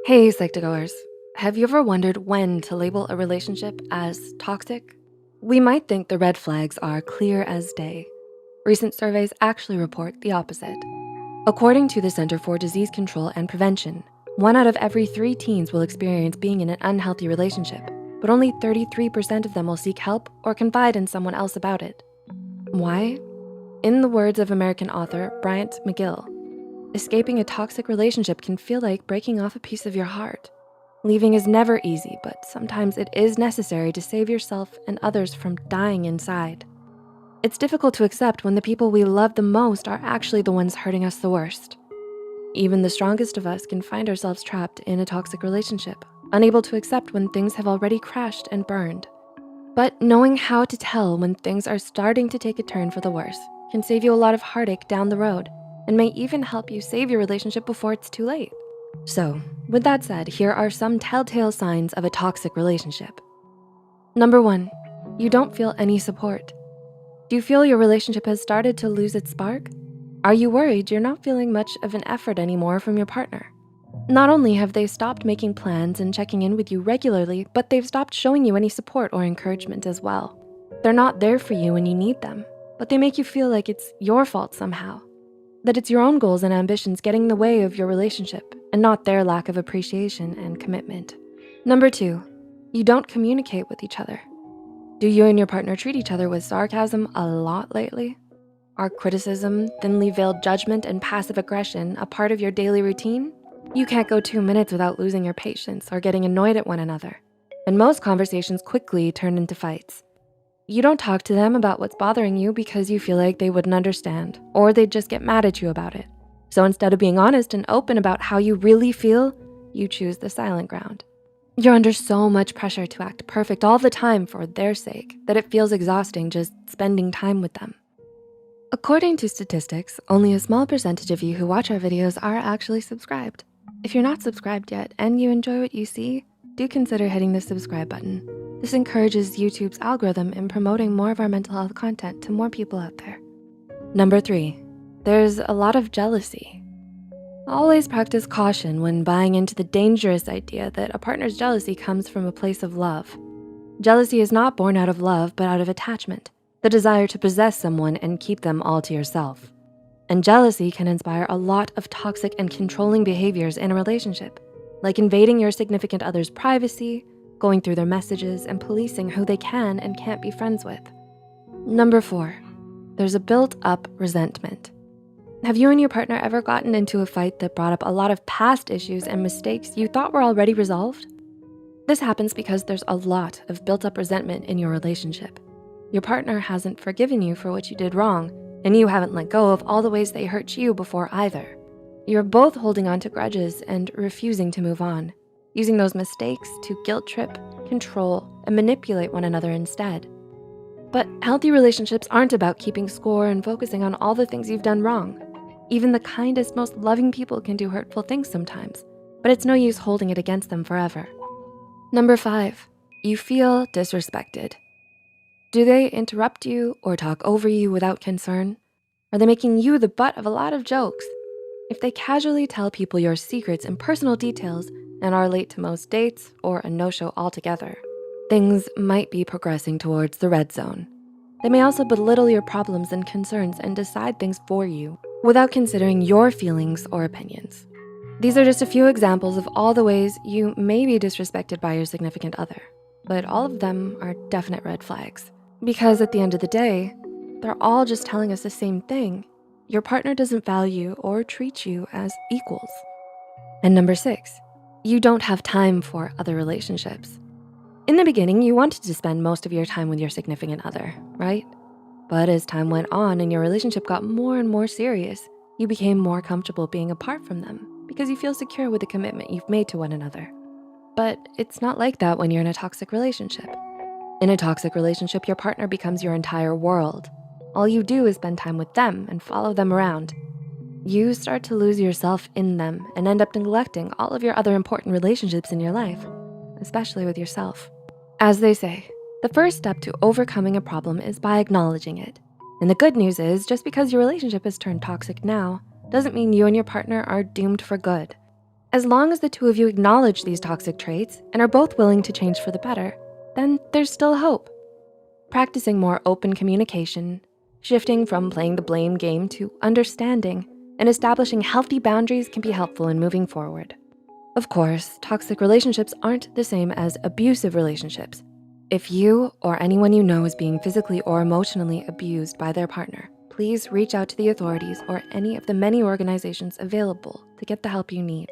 Hey, Psych2Goers. Have you ever wondered when to label a relationship as toxic? We might think the red flags are clear as day. Recent surveys actually report the opposite. According to the Center for Disease Control and Prevention, 1 out of every 3 teens will experience being in an unhealthy relationship, but only 33% of them will seek help or confide in someone else about it. Why? In the words of American author Bryant McGill, escaping a toxic relationship can feel like breaking off a piece of your heart. Leaving is never easy, but sometimes it is necessary to save yourself and others from dying inside. It's difficult to accept when the people we love the most are actually the ones hurting us the worst. Even the strongest of us can find ourselves trapped in a toxic relationship, unable to accept when things have already crashed and burned. But knowing how to tell when things are starting to take a turn for the worse can save you a lot of heartache down the road and may even help you save your relationship before it's too late. So, with that said, here are some telltale signs of a toxic relationship. Number 1, you don't feel any support. Do you feel your relationship has started to lose its spark? Are you worried you're not feeling much of an effort anymore from your partner? Not only have they stopped making plans and checking in with you regularly, but they've stopped showing you any support or encouragement as well. They're not there for you when you need them, but they make you feel like it's your fault somehow, that it's your own goals and ambitions getting in the way of your relationship and not their lack of appreciation and commitment. Number 2, you don't communicate with each other. Do you and your partner treat each other with sarcasm a lot lately? Are criticism, thinly veiled judgment, and passive aggression a part of your daily routine? You can't go 2 minutes without losing your patience or getting annoyed at one another. And most conversations quickly turn into fights. You don't talk to them about what's bothering you because you feel like they wouldn't understand, or they'd just get mad at you about it. So instead of being honest and open about how you really feel, you choose the silent ground. You're under so much pressure to act perfect all the time for their sake that it feels exhausting just spending time with them. According to statistics, only a small percentage of you who watch our videos are actually subscribed. If you're not subscribed yet and you enjoy what you see, do consider hitting the subscribe button. This encourages YouTube's algorithm in promoting more of our mental health content to more people out there. Number 3, there's a lot of jealousy. Always practice caution when buying into the dangerous idea that a partner's jealousy comes from a place of love. Jealousy is not born out of love, but out of attachment, the desire to possess someone and keep them all to yourself. And jealousy can inspire a lot of toxic and controlling behaviors in a relationship, like invading your significant other's privacy, going through their messages, and policing who they can and can't be friends with. Number 4, there's a built-up resentment. Have you and your partner ever gotten into a fight that brought up a lot of past issues and mistakes you thought were already resolved? This happens because there's a lot of built-up resentment in your relationship. Your partner hasn't forgiven you for what you did wrong, and you haven't let go of all the ways they hurt you before either. You're both holding on to grudges and refusing to move on, using those mistakes to guilt trip, control, and manipulate one another instead. But healthy relationships aren't about keeping score and focusing on all the things you've done wrong. Even the kindest, most loving people can do hurtful things sometimes, but it's no use holding it against them forever. Number 5, you feel disrespected. Do they interrupt you or talk over you without concern? Are they making you the butt of a lot of jokes? If they casually tell people your secrets and personal details and are late to most dates or a no-show altogether, things might be progressing towards the red zone. They may also belittle your problems and concerns and decide things for you without considering your feelings or opinions. These are just a few examples of all the ways you may be disrespected by your significant other, but all of them are definite red flags. Because at the end of the day, they're all just telling us the same thing. Your partner doesn't value or treat you as equals. And number 6, you don't have time for other relationships. In the beginning, you wanted to spend most of your time with your significant other, right? But as time went on and your relationship got more and more serious, you became more comfortable being apart from them because you feel secure with the commitment you've made to one another. But it's not like that when you're in a toxic relationship. In a toxic relationship, your partner becomes your entire world. All you do is spend time with them and follow them around. You start to lose yourself in them and end up neglecting all of your other important relationships in your life, especially with yourself. As they say, the first step to overcoming a problem is by acknowledging it. And the good news is, just because your relationship has turned toxic now, doesn't mean you and your partner are doomed for good. As long as the two of you acknowledge these toxic traits and are both willing to change for the better, then there's still hope. Practicing more open communication, shifting from playing the blame game to understanding, and establishing healthy boundaries can be helpful in moving forward. Of course, toxic relationships aren't the same as abusive relationships. If you or anyone you know is being physically or emotionally abused by their partner, please reach out to the authorities or any of the many organizations available to get the help you need.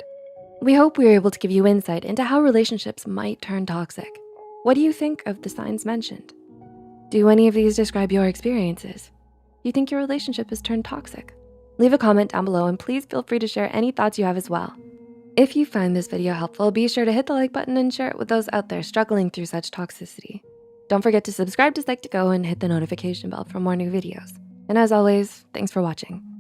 We hope we were able to give you insight into how relationships might turn toxic. What do you think of the signs mentioned? Do any of these describe your experiences? Do you think your relationship has turned toxic? Leave a comment down below and please feel free to share any thoughts you have as well. If you find this video helpful, be sure to hit the like button and share it with those out there struggling through such toxicity. Don't forget to subscribe to Psych2Go and hit the notification bell for more new videos. And as always, thanks for watching.